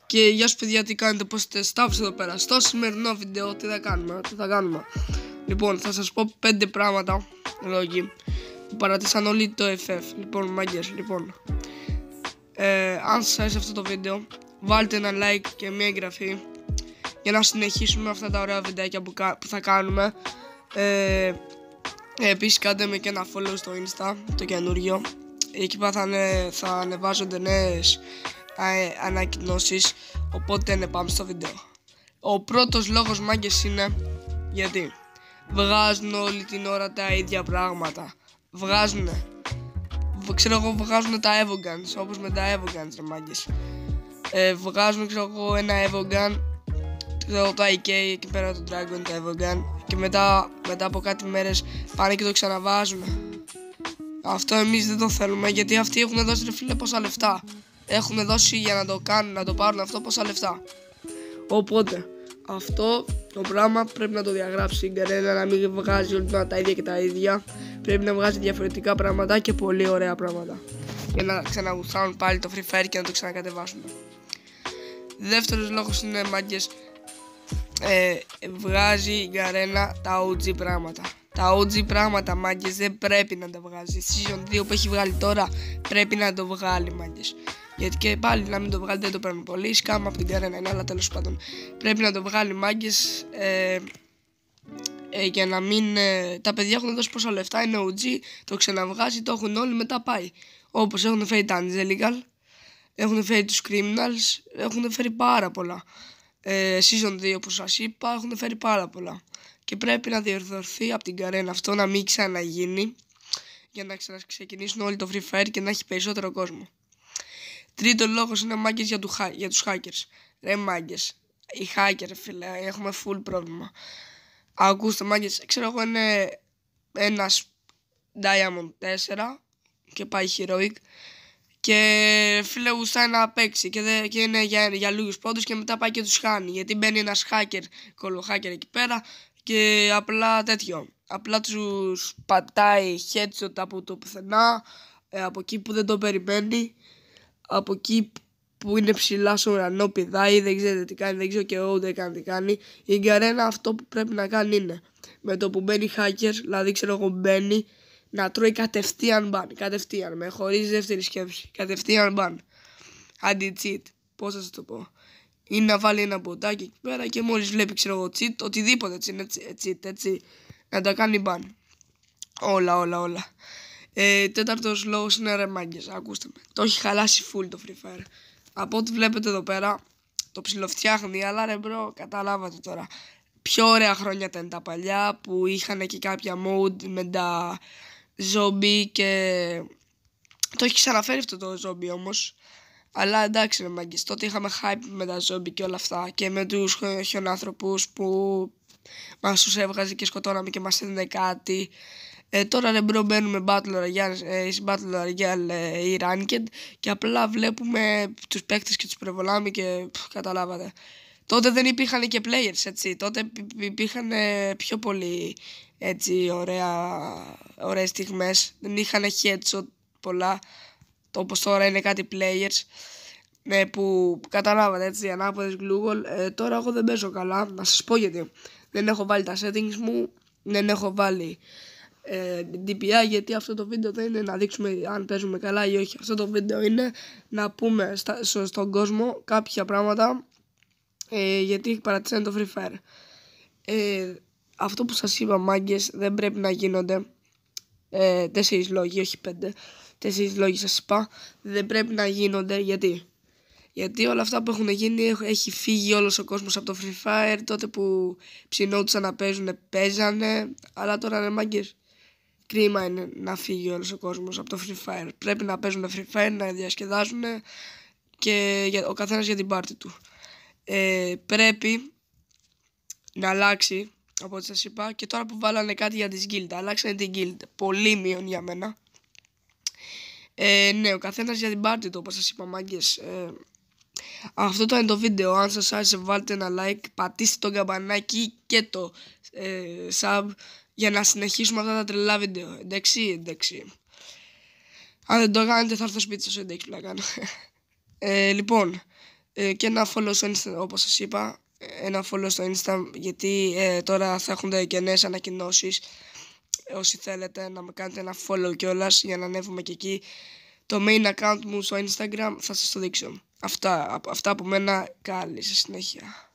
Και γεια σου παιδιά, τι κάνετε, πώς είστε, Σταύρος εδώ πέρα. Στο σημερινό βίντεο τι θα κάνουμε. Λοιπόν, θα σας πω 5 πράγματα εδώ εκεί που παρατήσαν όλοι το FF. Λοιπόν, μάγκες, αν σας άρεσε αυτό το βίντεο, βάλτε ένα like και μια εγγραφή για να συνεχίσουμε αυτά τα ωραία βιντεάκια που θα κάνουμε. Επίσης κάντε με και ένα follow στο Insta, το καινούριο. Εκεί θα ανεβάζονται νέες ανακοινώσεις. Οπότε πάμε στο βίντεο. Ο πρώτος λόγος, μάγκες, είναι γιατί βγάζουν όλη την ώρα τα ίδια πράγματα. Βγάζουν τα Evoguns, όπως με τα Evoguns, ρε μάγκες. Βγάζουν ένα Evogun, το IK εκεί πέρα, το Dragon, το Evogun, και μετά από κάτι μέρες πάνε και το ξαναβάζουν. Αυτό εμείς δεν το θέλουμε, γιατί αυτοί έχουν δώσει, ρε φίλε, πόσα λεφτά. Έχουν δώσει για να το κάνουν, να το πάρουν αυτό, πόσα λεφτά. Οπότε αυτό το πράγμα πρέπει να το διαγράψει η Garena, να μην βγάζει όλη τα ίδια και τα ίδια. Πρέπει να βγάζει διαφορετικά πράγματα και πολύ ωραία πράγματα, για να ξαναγουστάρουν πάλι το Free Fire και να το ξανακατεβάσουν. Δεύτερος λόγος είναι, μάγκες, βγάζει η Garena τα OG πράγματα. Τα OG πράγματα, μάγκες, δεν πρέπει να τα βγάζει. Season 2 που έχει βγάλει τώρα πρέπει να το βγάλει, μάγκες. Γιατί και πάλι να μην το βγάλει δεν το παίρνουν πολύ. Σκάμα από την Garena είναι, αλλά τέλος πάντων πρέπει να το βγάλει, μάγκες, για να μην... τα παιδιά έχουν δώσει πόσα λεφτά, είναι OG, το ξαναβγάζει, το έχουν όλοι, μετά πάει. Όπως έχουν φέρει τα Angelical, έχουν φέρει τους Criminals, έχουν φέρει πάρα πολλά. Season 2 που σας είπα, έχουν φέρει πάρα πολλά. Και πρέπει να διορθωθεί από την Garena αυτό, να μην ξαναγίνει, για να ξαναξεκινήσουν όλοι το Free Fire και να έχει περισσότερο κόσμο. Τρίτο λόγος είναι, μάγκες, για τους hackers. Ρε μάγκες, οι hackers, φίλε, έχουμε full πρόβλημα. Ακούστε, μάγκες, ξέρω εγώ, είναι ένας Diamond 4 και πάει Heroic και, φίλε, γουστάει να παίξει και είναι για λίγους πόντους και μετά πάει και τους χάνει, γιατί μπαίνει ένας hacker, κολοχάκερ εκεί πέρα και απλά τους πατάει headshot από το πουθενά, από εκεί που δεν το περιμένει, από εκεί που είναι ψηλά στον ουρανό, πηδάει, δεν ξέρετε τι κάνει, δεν ξέρω και εγώ ούτε καν τι κάνει. Η Garena αυτό που πρέπει να κάνει είναι, με το που μπαίνει hacker, δηλαδή ξέρω εγώ μπαίνει, να τρώει κατευθείαν ban, χωρίς δεύτερη σκέψη, κατευθείαν ban, αντι-cheat, πώς θα σας το πω. Είναι να βάλει ένα μποτάκι εκεί πέρα και μόλις βλέπει, ξέρω εγώ, cheat, οτιδήποτε cheat, έτσι, να τα κάνει ban. Όλα. Τέταρτος λόγος είναι, ρε μάγκες, ακούστε με, το έχει χαλάσει full το Free Fire. Από ό,τι βλέπετε εδώ πέρα, το ψιλοφτιάχνει, αλλά ρε μπρο, καταλάβατε τώρα. Πιο ωραία χρόνια ήταν τα παλιά, που είχαν και κάποια mode με τα zombie και το έχει ξαναφέρει αυτό το zombie όμως. Αλλά εντάξει, ρε μάγκες, τότε είχαμε hype με τα zombie και όλα αυτά και με τους χιονάνθρωπους που μας τους έβγαζε και σκοτώναμε και μας έδινε κάτι. Τώρα, ρε μπρο, μπαίνουμε Battle Royale ή Ranked και απλά βλέπουμε τους παίκτες και τους προβολάμε και καταλάβατε. Τότε δεν υπήρχαν και players, έτσι. Τότε υπήρχαν πιο πολύ, έτσι, ωραίες στιγμές. Δεν είχαν headshot πολλά, όπως τώρα είναι κάτι players, που καταλάβατε, έτσι, ανάποδες Google. Τώρα εγώ δεν παίζω καλά, να σας πω γιατί. Δεν έχω βάλει τα settings μου, δεν έχω βάλει DPI, γιατί αυτό το βίντεο δεν είναι να δείξουμε αν παίζουμε καλά ή όχι. Αυτό το βίντεο είναι να πούμε στον κόσμο κάποια πράγματα, γιατί παρατήσανε το Free Fire. Αυτό που σας είπα, μάγκες, δεν πρέπει να γίνονται. 4 λόγοι, όχι 5. 4 λόγοι σας είπα. Δεν πρέπει να γίνονται, γιατί όλα αυτά που έχουν γίνει, έχει φύγει όλος ο κόσμος από το Free Fire. Τότε που ψινόντουσαν να παίζουν, παίζανε. Αλλά τώρα, ρε μάγκες, κρίμα είναι να φύγει όλος ο κόσμος από το Free Fire. Πρέπει να παίζουν Free Fire, να διασκεδάζουν και ο καθένας για την πάρτι του. Πρέπει να αλλάξει, από ό,τι σας είπα, και τώρα που βάλανε κάτι για τις guild, αλλάξανε την guild, πολύ μείον για μένα. Ναι, ο καθένας για την πάρτι του, όπως σας είπα, μάγκες. Αυτό ήταν το βίντεο. Αν σας άρεσε, βάλτε ένα like, πατήστε το καμπανάκι και το sub για να συνεχίσουμε αυτά τα τρελά βίντεο. Εντάξει. Αν δεν το κάνετε θα έρθω σπίτι σας, εντάξει, να κάνω. Λοιπόν, Και ένα follow στο Insta, όπως σας είπα. Ένα follow στο Insta, γιατί τώρα θα έχουν και νέες ανακοινώσεις. Όσοι θέλετε να με κάνετε ένα follow κιόλας για να ανέβουμε και εκεί. Το main account μου στο Instagram θα σας το δείξω. Αυτά από μένα. Καλή σας συνέχεια.